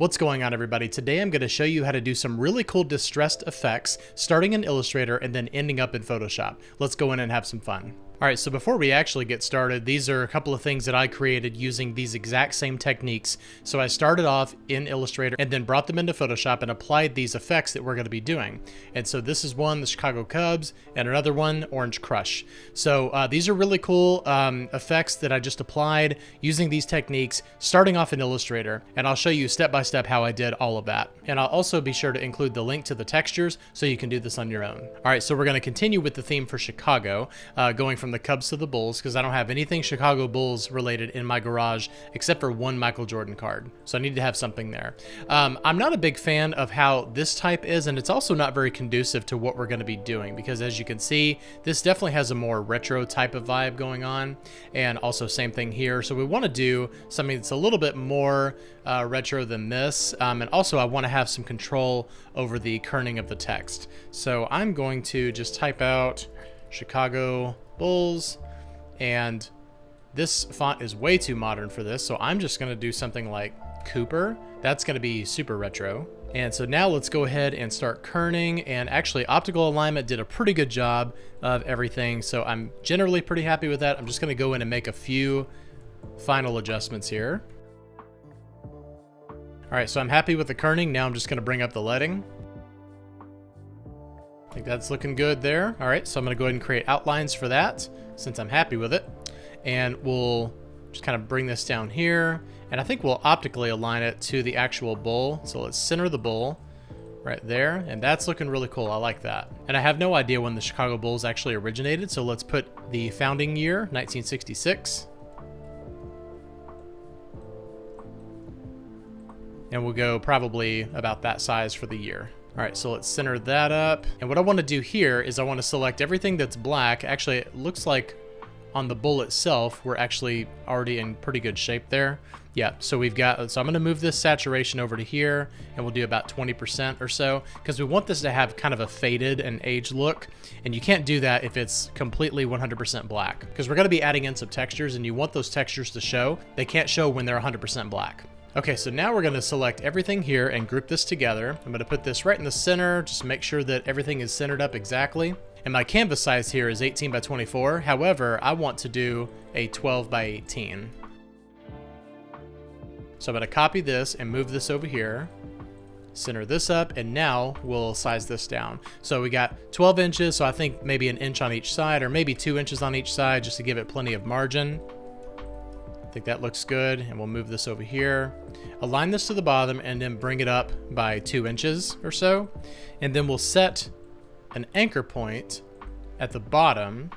What's going on, everybody? Today I'm going to show you how to do some really cool distressed effects starting in Illustrator and then ending up in Photoshop. Let's go in and have some fun. Alright, so before we actually get started, these are a couple of things that I created using these exact same techniques. So I started off in Illustrator and then brought them into Photoshop and applied these effects that we're going to be doing. And so this is one, the Chicago Cubs, and another one, Orange Crush. So these are really cool effects that I just applied using these techniques, starting off in Illustrator. And I'll show you step by step how I did all of that. And I'll also be sure to include the link to the textures so you can do this on your own. Alright, so we're going to continue with the theme for Chicago, going from the Cubs to the Bulls, because I don't have anything Chicago Bulls related in my garage except for one Michael Jordan card. So I need to have something there. I'm not a big fan of how this type is, and it's also not very conducive to what we're going to be doing, because as you can see, this definitely has a more retro type of vibe going on, and also same thing here. So we want to do something that's a little bit more retro than this, and also I want to have some control over the kerning of the text. So I'm going to just type out Chicago Bulls, and this font is way too modern for this, so I'm just going to do something like Cooper. That's going to be super retro. And so now let's go ahead and start kerning, and actually optical alignment did a pretty good job of everything, so I'm generally pretty happy with that. I'm just going to go in and make a few final adjustments here. Alright, so I'm happy with the kerning. Now I'm just going to bring up the leading. I think that's looking good there. All right, so I'm going to go ahead and create outlines for that since I'm happy with it. And we'll just kind of bring this down here. And I think we'll optically align it to the actual bull. So let's center the bull right there. And that's looking really cool. I like that. And I have no idea when the Chicago Bulls actually originated. So let's put the founding year, 1966. And we'll go probably about that size for the year. All right, so let's center that up. And what I want to do here is I want to select everything that's black. Actually, it looks like on the bull itself, we're actually already in pretty good shape there. Yeah, so we've got, so I'm going to move this saturation over to here, and we'll do about 20% or so, because we want this to have kind of a faded and aged look. And you can't do that if it's completely 100% black, because we're going to be adding in some textures, and you want those textures to show. They can't show when they're 100% black. Okay, so now we're going to select everything here and group this together. I'm going to put this right in the center, just make sure that everything is centered up exactly. And my canvas size here is 18 by 24. However, I want to do a 12 by 18. So I'm going to copy this and move this over here, center this up, and now we'll size this down. So we got 12 inches, so I think maybe an inch on each side, or maybe 2 inches on each side, just to give it plenty of margin. I think that looks good, and we'll move this over here. Align this to the bottom and then bring it up by 2 inches or so. And then we'll set an anchor point at the bottom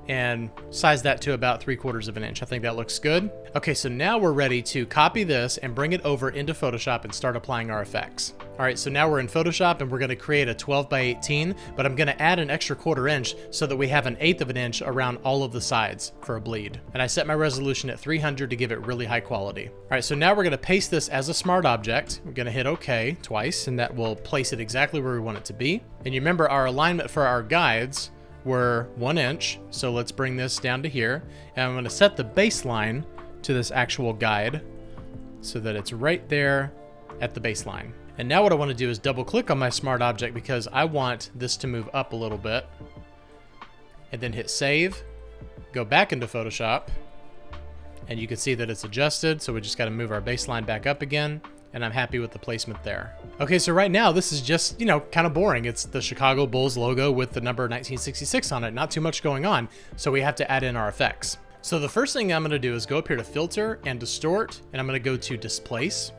and size that to about 3/4 of an inch. I think that looks good. Okay, so now we're ready to copy this and bring it over into Photoshop and start applying our effects. All right, so now we're in Photoshop and we're going to create a 12 by 18, but I'm going to add an extra 1/4 inch so that we have 1/8 of an inch around all of the sides for a bleed. And I set my resolution at 300 to give it really high quality. All right, so now we're going to paste this as a smart object. We're going to hit OK twice, and that will place it exactly where we want it to be. And you remember our alignment for our guides were 1 inch, so let's bring this down to here, and I'm going to set the baseline to this actual guide so that it's right there at the baseline. And now what I want to do is double click on my smart object because I want this to move up a little bit, and then hit save, go back into Photoshop, and you can see that it's adjusted, so we just got to move our baseline back up again. And I'm happy with the placement there. Okay, so right now this is just, kind of boring. It's the Chicago Bulls logo with the number 1966 on it. Not too much going on, so we have to add in our effects. So the first thing I'm going to do is go up here to Filter and Distort, and I'm going to go to Displace.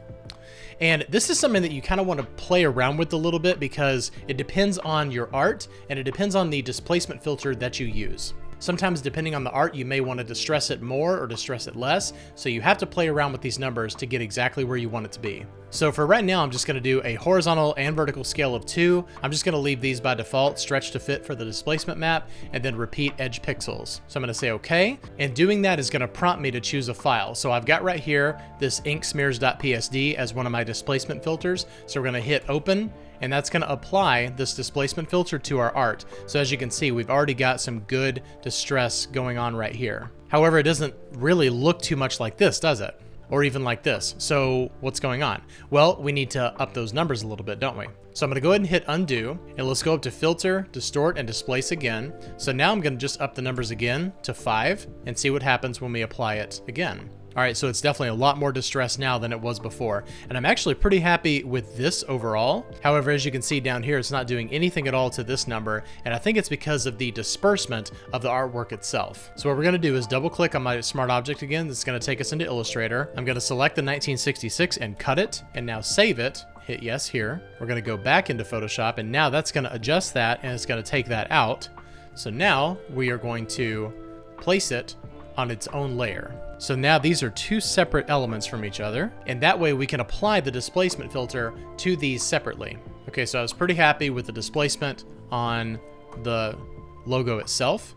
And this is something that you kind of want to play around with a little bit because it depends on your art and it depends on the displacement filter that you use. Sometimes depending on the art, you may want to distress it more or distress it less. So you have to play around with these numbers to get exactly where you want it to be. So for right now, I'm just going to do a horizontal and vertical scale of 2. I'm just going to leave these by default, stretch to fit for the displacement map, and then repeat edge pixels. So I'm going to say OK. And doing that is going to prompt me to choose a file. So I've got right here this inksmears.psd as one of my displacement filters. So we're going to hit open, and that's going to apply this displacement filter to our art. So as you can see, we've already got some good distress going on right here. However, it doesn't really look too much like this, does it? or even like this. So what's going on? Well, we need to up those numbers a little bit, don't we? So I'm gonna go ahead and hit undo, and let's go up to filter, distort, and displace again. So now I'm gonna just up the numbers again to 5 and see what happens when we apply it again. All right, so it's definitely a lot more distressed now than it was before. And I'm actually pretty happy with this overall. However, as you can see down here, it's not doing anything at all to this number. And I think it's because of the disbursement of the artwork itself. So what we're gonna do is double click on my smart object again. This is gonna take us into Illustrator. I'm gonna select the 1966 and cut it, and now save it. Hit yes here. We're gonna go back into Photoshop, and now that's gonna adjust that, and it's gonna take that out. So now we are going to place it on its own layer. So now these are two separate elements from each other, and that way we can apply the displacement filter to these separately. Okay, so I was pretty happy with the displacement on the logo itself.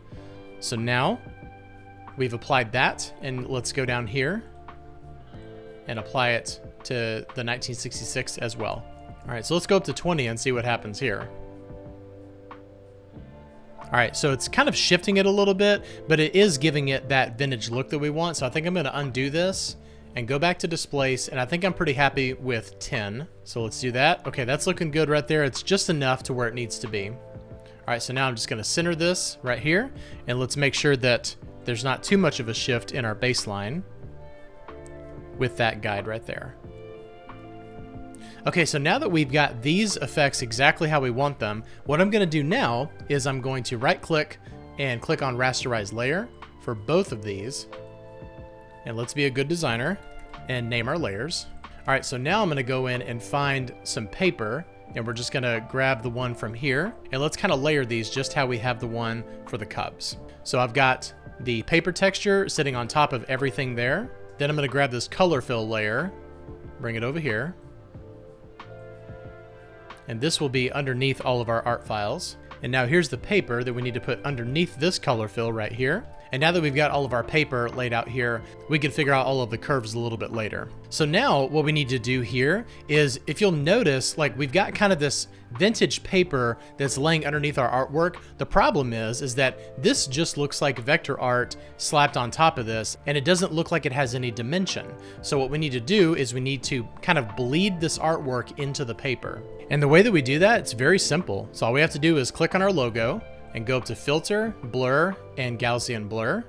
So now we've applied that, and let's go down here and apply it to the 1966 as well. All right, so let's go up to 20 and see what happens here. All right, so it's kind of shifting it a little bit, but it is giving it that vintage look that we want. So I think I'm gonna undo this and go back to displace, and I think I'm pretty happy with 10. So let's do that. Okay, that's looking good right there. It's just enough to where it needs to be. All right, so now I'm just gonna center this right here, and let's make sure that there's not too much of a shift in our baseline with that guide right there. Okay, so now that we've got these effects exactly how we want them, what I'm gonna do now is I'm going to right click and click on rasterize layer for both of these. And let's be a good designer and name our layers. All right, so now I'm gonna go in and find some paper, and we're just gonna grab the one from here, and let's kind of layer these just how we have the one for the Cubs. So I've got the paper texture sitting on top of everything there. Then I'm gonna grab this color fill layer, bring it over here. And this will be underneath all of our art files. And now here's the paper that we need to put underneath this color fill right here. And now that we've got all of our paper laid out here, we can figure out all of the curves a little bit later. So now what we need to do here is, if you'll notice, like we've got kind of this vintage paper that's laying underneath our artwork. The problem is that this just looks like vector art slapped on top of this, and it doesn't look like it has any dimension. So what we need to do is we need to kind of bleed this artwork into the paper. And the way that we do that, it's very simple. So all we have to do is click on our logo and go up to Filter, Blur, and Gaussian Blur.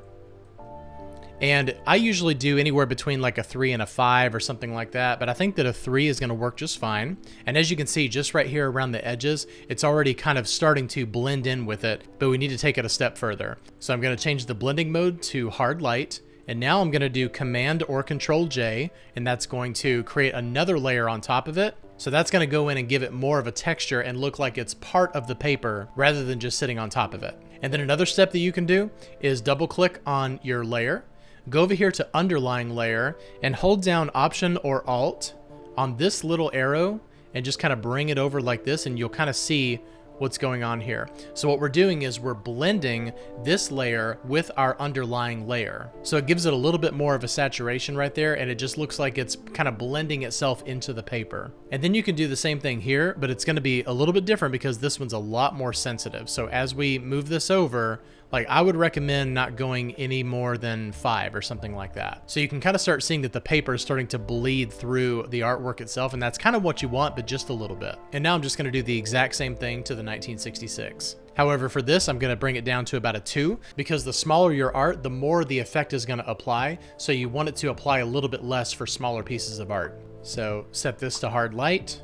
And I usually do anywhere between like a 3 and a 5 or something like that, but I think that a 3 is gonna work just fine. And as you can see, just right here around the edges, it's already kind of starting to blend in with it, but we need to take it a step further. So I'm gonna change the blending mode to hard light, and now I'm gonna do Command or Control J, and that's going to create another layer on top of it. So that's gonna go in and give it more of a texture and look like it's part of the paper rather than just sitting on top of it. And then another step that you can do is double click on your layer, go over here to underlying layer, and hold down Option or Alt on this little arrow and just kind of bring it over like this, and you'll kind of see what's going on here. So what we're doing is we're blending this layer with our underlying layer. So it gives it a little bit more of a saturation right there, and it just looks like it's kind of blending itself into the paper. And then you can do the same thing here, but it's gonna be a little bit different because this one's a lot more sensitive. So as we move this over, like I would recommend not going any more than 5 or something like that. So you can kind of start seeing that the paper is starting to bleed through the artwork itself, and that's kind of what you want, but just a little bit. And now I'm just gonna do the exact same thing to the 1966. However, for this, I'm gonna bring it down to about a 2, because the smaller your art, the more the effect is gonna apply. So you want it to apply a little bit less for smaller pieces of art. So set this to hard light,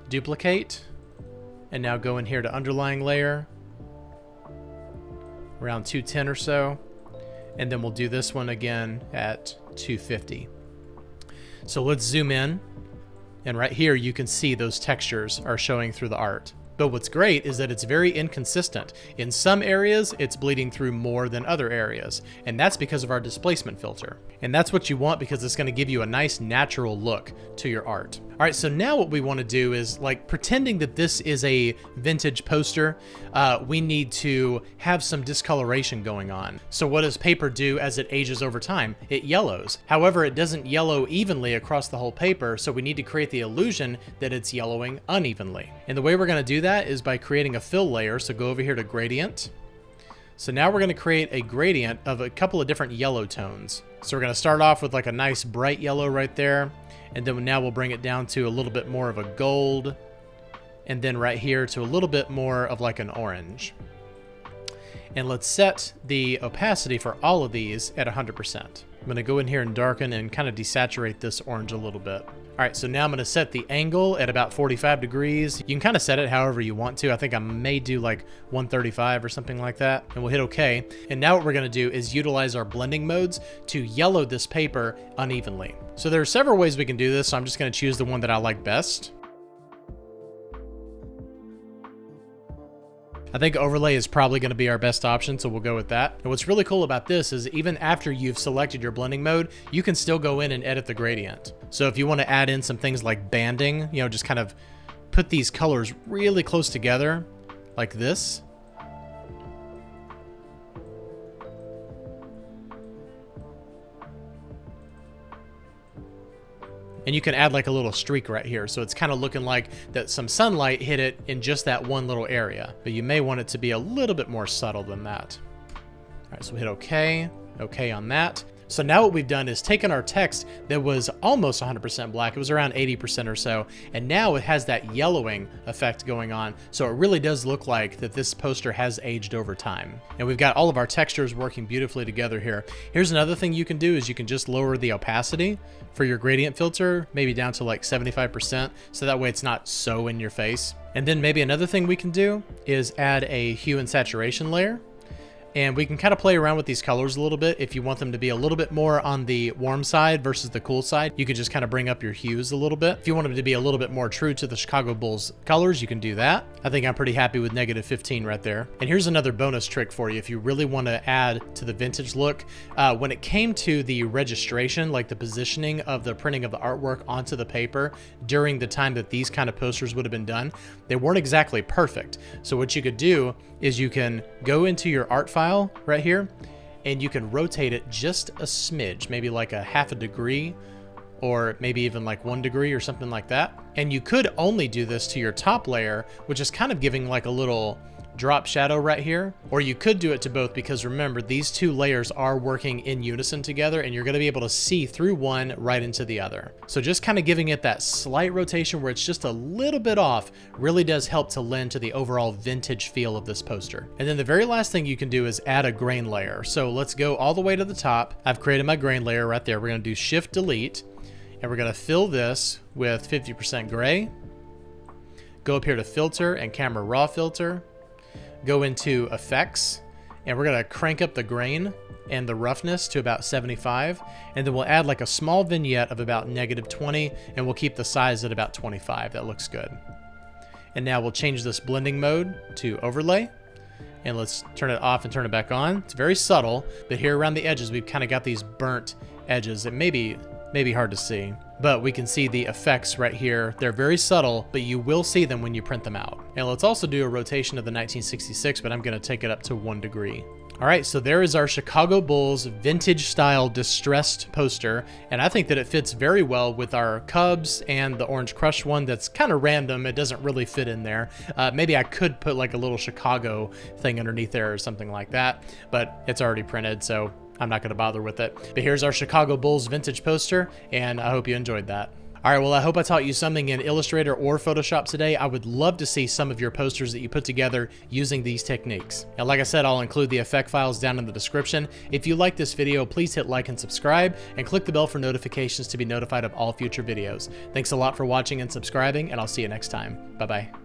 duplicate, and now go in here to underlying layer, around 210 or so, and then we'll do this one again at 250. So let's zoom in, and right here you can see those textures are showing through the art. But what's great is that it's very inconsistent. In some areas, it's bleeding through more than other areas, and that's because of our displacement filter. And that's what you want, because it's gonna give you a nice natural look to your art. All right, so now what we wanna do is, like, pretending that this is a vintage poster, we need to have some discoloration going on. So what does paper do as it ages over time? It yellows. However, it doesn't yellow evenly across the whole paper, so we need to create the illusion that it's yellowing unevenly. And the way we're gonna do that is by creating a fill layer. So go over here to Gradient, So now we're going to create a gradient of a couple of different yellow tones. So we're going to start off with like a nice bright yellow right there. And then now we'll bring it down to a little bit more of a gold. And then right here to a little bit more of like an orange. And let's set the opacity for all of these at 100%. I'm going to go in here and darken and kind of desaturate this orange a little bit. All right, so now I'm going to set the angle at about 45 degrees. You can kind of set it however you want to. I think I may do like 135 or something like that. And we'll hit OK. And now what we're going to do is utilize our blending modes to yellow this paper unevenly. So there are several ways we can do this. So I'm just going to choose the one that I like best. I think overlay is probably going to be our best option, so we'll go with that. And what's really cool about this is even after you've selected your blending mode, you can still go in and edit the gradient. So if you want to add in some things like banding, you know, just kind of put these colors really close together like this. And you can add like a little streak right here. So it's kind of looking like that some sunlight hit it in just that one little area. But you may want it to be a little bit more subtle than that. All right, so we'll hit OK. OK on that. So now what we've done is taken our text that was almost 100% black. It was around 80% or so. And now it has that yellowing effect going on. So it really does look like that this poster has aged over time. And we've got all of our textures working beautifully together here. Here's another thing you can do is you can just lower the opacity for your gradient filter, maybe down to like 75%. So that way it's not so in your face. And then maybe another thing we can do is add a hue and saturation layer. And we can kind of play around with these colors a little bit. If you want them to be a little bit more on the warm side versus the cool side, you can just kind of bring up your hues a little bit. If you want them to be a little bit more true to the Chicago Bulls colors, you can do that. I think I'm pretty happy with -15 right there. And here's another bonus trick for you if you really want to add to the vintage look. When it came to the registration, like the positioning of the printing of the artwork onto the paper during the time that these kind of posters would have been done, they weren't exactly perfect. So what you could do is you can go into your art file right here and you can rotate it just a smidge, maybe like a ½ degree or maybe even like 1 degree or something like that. And you could only do this to your top layer, which is kind of giving like a little drop shadow right here, or you could do it to both because remember these two layers are working in unison together and you're going to be able to see through one right into the other. So just kind of giving it that slight rotation where it's just a little bit off really does help to lend to the overall vintage feel of this poster. And then the very last thing you can do is add a grain layer. So let's go all the way to the top. I've created my grain layer right there. We're going to do Shift Delete and we're going to fill this with 50% gray. Go up here to Filter and Camera Raw Filter. Go into Effects, and we're gonna crank up the grain and the roughness to about 75, and then we'll add like a small vignette of about -20, and we'll keep the size at about 25. That looks good. And now we'll change this blending mode to overlay, and let's turn it off and turn it back on. It's very subtle, but here around the edges, we've kind of got these burnt edges. It may be hard to see, but we can see the effects right here. They're very subtle, but you will see them when you print them out. And let's also do a rotation of the 1966, but I'm going to take it up to 1 degree. All right, so there is our Chicago Bulls vintage style distressed poster, and I think that it fits very well with our Cubs and the Orange Crush one that's kind of random. It doesn't really fit in there. Maybe I could put like a little Chicago thing underneath there or something like that, but it's already printed, so I'm not going to bother with it. But here's our Chicago Bulls vintage poster, and I hope you enjoyed that. All right, well, I hope I taught you something in Illustrator or Photoshop today. I would love to see some of your posters that you put together using these techniques. And like I said, I'll include the effect files down in the description. If you like this video, please hit like and subscribe, and click the bell for notifications to be notified of all future videos. Thanks a lot for watching and subscribing, and I'll see you next time. Bye-bye.